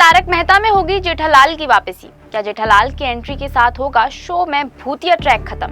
तारक मेहता में होगी जेठालाल की वापसी। क्या जेठालाल की एंट्री के साथ होगा शो में भूतिया ट्रैक खत्म?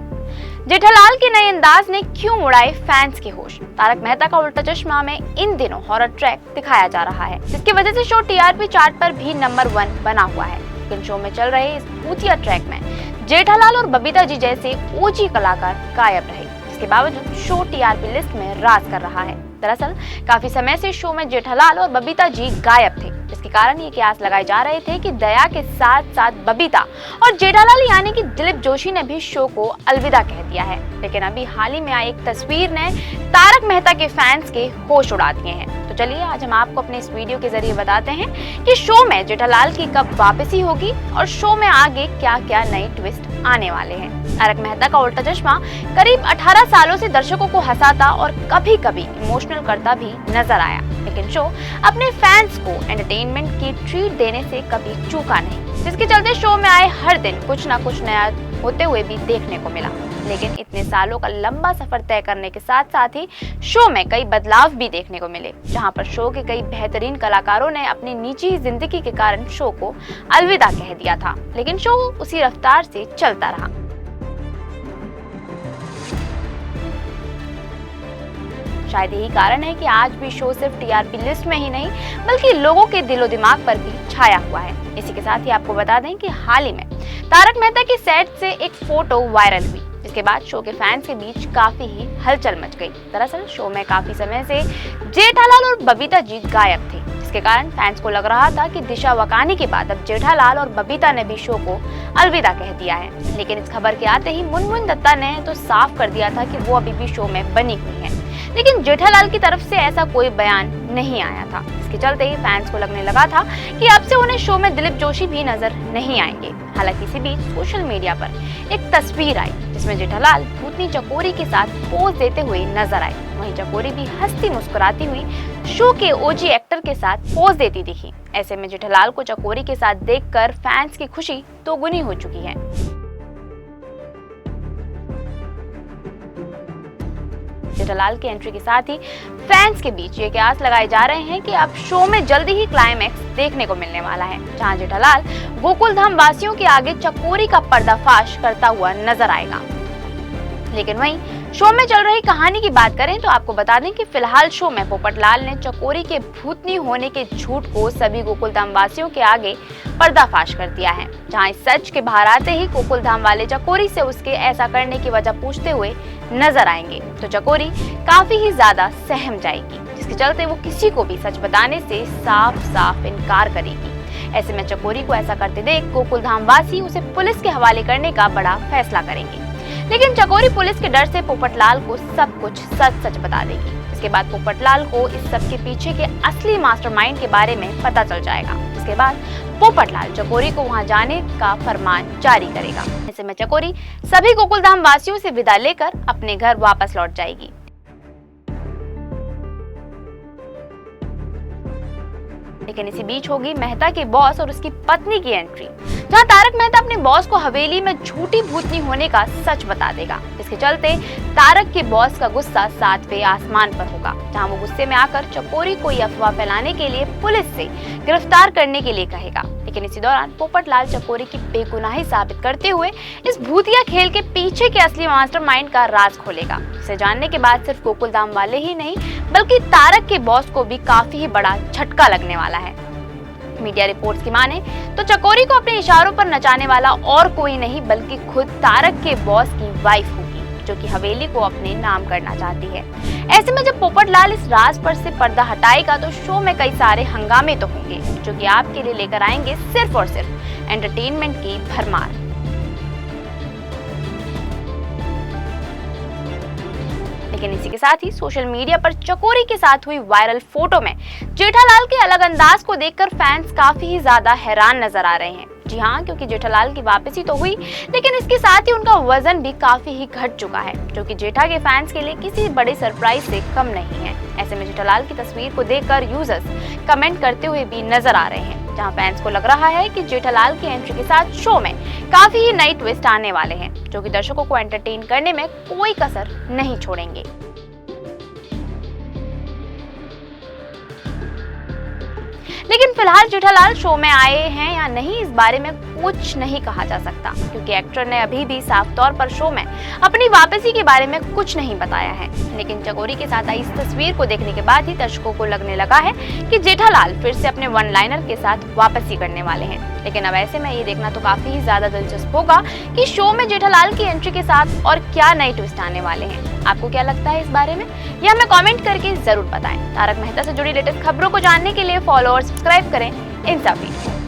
जेठालाल के नए अंदाज ने क्यों उड़ाए फैंस के होश? तारक मेहता का उल्टा चश्मा में इन दिनों हॉरर ट्रैक दिखाया जा रहा है, जिसकी वजह से शो टीआरपी चार्ट पर भी नंबर 1 बना हुआ है। लेकिन शो में चल रहे इस भूतिया ट्रैक में जेठालाल और बबीता जी जैसे ओजी कलाकार गायब रहे, जिसके बावजूद शो टीआरपी लिस्ट में राज कर रहा है। दरअसल काफी समय से शो में जेठालाल और बबीता जी गायब थे, जिसके कारण ये कयास लगाए जा रहे थे कि दया के साथ साथ बबीता और जेठालाल यानी कि दिलीप जोशी ने भी शो को अलविदा कह दिया है। लेकिन अभी हाल ही में आई एक तस्वीर ने तारक मेहता के फैंस के होश उड़ा दिए हैं। तो चलिए आज हम आपको अपने इस वीडियो के जरिए बताते हैं कि शो में जेठालाल की कब वापसी होगी और शो में आगे क्या क्या नए ट्विस्ट आने वाले हैं। तारक मेहता का उल्टा चश्मा करीब 18 सालों से दर्शकों को हंसाता और कभी कभी इमोशनल करता भी नजर आया, लेकिन शो अपने फैंस को एंटरटेनमेंट की ट्रीट देने से कभी चूका नहीं, जिसके चलते शो में आए हर दिन कुछ न कुछ नया होते हुए भी देखने को मिला। लेकिन इतने सालों का लंबा सफर तय करने के साथ साथ ही शो में कई बदलाव भी देखने को मिले, जहां पर शो के कई बेहतरीन कलाकारों ने अपनी निजी जिंदगी के कारण शो को अलविदा कह दिया था, लेकिन शो उसी रफ्तार से चलता रहा। शायद यही कारण है कि आज भी शो सिर्फ टीआरपी लिस्ट में ही नहीं बल्कि लोगों के दिलो दिमाग पर भी छाया हुआ है। इसी के साथ ही आपको बता दें कि हाल ही में तारक मेहता की सेट से एक फोटो वायरल हुई, जिसके बाद शो के फैंस के बीच काफी ही हलचल मच गई। दरअसल शो में काफी समय से जेठालाल और बबीता जी गायब थे, जिसके कारण फैंस को लग रहा था कि दिशा वकानी के बाद अब जेठालाल और बबीता ने भी शो को अलविदा कह दिया है। लेकिन इस खबर के आते ही मुनमुन दत्ता ने तो साफ कर दिया था कि वो अभी भी शो में बनी हुई है, लेकिन जेठालाल की तरफ से ऐसा कोई बयान नहीं आया था। इसके चलते ही फैंस को लगने लगा था कि अब से उन्हें शो में दिलीप जोशी भी नजर नहीं आएंगे। हालांकि इसी बीच सोशल मीडिया पर एक तस्वीर आई जिसमें जेठालाल भूतनी चकोरी के साथ पोज देते हुए नजर आए। वहीं चकोरी भी हंसती मुस्कुराती हुई शो के ओजी एक्टर के साथ पोज देती दिखी। ऐसे में जेठालाल को चकोरी के साथ देखकर फैंस की खुशी दोगुनी हो चुकी है। जेठालाल की एंट्री के साथ ही फैंस के बीच ये कयास लगाए जा रहे हैं कि अब शो में जल्दी ही क्लाइमैक्स देखने को मिलने वाला है, जहां जेठालाल गोकुल धाम वासियों के आगे चकोरी का पर्दाफाश करता हुआ नजर आएगा। लेकिन वहीं शो में चल रही कहानी की बात करें तो आपको बता दें कि फिलहाल शो में पोपटलाल ने चकोरी के भूतनी होने के झूठ को सभी गोकुल धाम वासियों के आगे पर्दाफाश कर दिया है, जहां इस सच के बाहर आते ही गोकुल धाम वाले चकोरी से उसके ऐसा करने की वजह पूछते हुए नजर आएंगे। तो चकोरी काफी ही ज्यादा सहम जाएगी, जिसके चलते वो किसी को भी सच बताने से साफ साफ इनकार करेगी। ऐसे में चकोरी को ऐसा करते देख गोकुल धाम वासी उसे पुलिस के हवाले करने का बड़ा फैसला करेंगे। लेकिन चकोरी पुलिस के डर से पोपटलाल को सब कुछ सच सच बता देगी। इसके बाद पोपटलाल को इस सब के पीछे के असली मास्टरमाइंड के बारे में पता चल जाएगा। इसके बाद पोपटलाल चकोरी को वहां जाने का फरमान जारी करेगा। ऐसे में चकोरी सभी गोकुलधाम वासियों से विदा लेकर अपने घर वापस लौट जाएगी। लेकिन इसी बीच होगी मेहता के बॉस और उसकी पत्नी की एंट्री, जहां तारक मेहता अपने बॉस को हवेली में झूठी भूतनी होने का सच बता देगा। इसके चलते तारक के बॉस का गुस्सा 7वें आसमान पर होगा, जहां वो गुस्से में आकर चकोरी को ये अफवाह फैलाने के लिए पुलिस से गिरफ्तार करने के लिए कहेगा। लेकिन इसी दौरान पोपटलाल चकोरी की बेगुनाही साबित करते हुए इस भूतिया खेल के पीछे के असली मास्टरमाइंड का राज खोलेगा। इसे जानने के बाद सिर्फ गोकुलधाम वाले ही नहीं बल्कि तारक के बॉस को भी काफी ही बड़ा झटका लगने वाला है। मीडिया रिपोर्ट्स की माने तो चकोरी को अपने इशारों पर नचाने वाला और कोई नहीं बल्कि खुद तारक के बॉस की वाइफ होगी, जो कि हवेली को अपने नाम करना चाहती है। ऐसे में जब पोपटलाल इस राज पर से पर्दा हटाएगा तो शो में कई सारे हंगामे तो होंगे, जो कि आपके लिए लेकर आएंगे सिर्फ और सिर्फ एंटरटेनमेंट की भरमार। लेकिन इसी के साथ ही सोशल मीडिया पर चकोरी के साथ हुई वायरल फोटो में जेठालाल के अलग अंदाज को देखकर फैंस काफी ही ज्यादा हैरान नजर आ रहे हैं। जी हाँ, क्योंकि जेठालाल की वापसी तो हुई, लेकिन इसके साथ ही उनका वजन भी काफी ही घट चुका है, जो कि जेठा के फैंस के लिए किसी बड़े सरप्राइज से कम नहीं है। ऐसे में जेठालाल की तस्वीर को देखकर यूजर्स कमेंट करते हुए भी नजर आ रहे हैं, जहां फैंस को लग रहा है कि जेठालाल की एंट्री के साथ शो में काफी ही नई ट्विस्ट आने वाले हैं, जो कि दर्शकों को एंटरटेन करने में कोई कसर नहीं छोड़ेंगे। लेकिन फिलहाल जेठालाल शो में आए हैं या नहीं इस बारे में कुछ नहीं कहा जा सकता, क्योंकि एक्टर ने अभी भी साफ तौर पर शो में अपनी वापसी के बारे में कुछ नहीं बताया है। लेकिन चकोरी के साथ आई इस तस्वीर को देखने के बाद ही दर्शकों को लगने लगा है कि जेठालाल फिर से अपने वन लाइनर के साथ वापसी करने वाले हैं। लेकिन अब ऐसे में ये देखना तो काफी ही ज्यादा दिलचस्प होगा कि शो में जेठालाल की एंट्री के साथ और क्या नए ट्विस्ट आने वाले हैं। आपको क्या लगता है इस बारे में, यह हमें कमेंट करके जरूर बताएं। तारक मेहता से जुड़ी लेटेस्ट खबरों को जानने के लिए फॉलो और सब्सक्राइब करें इंसाफी।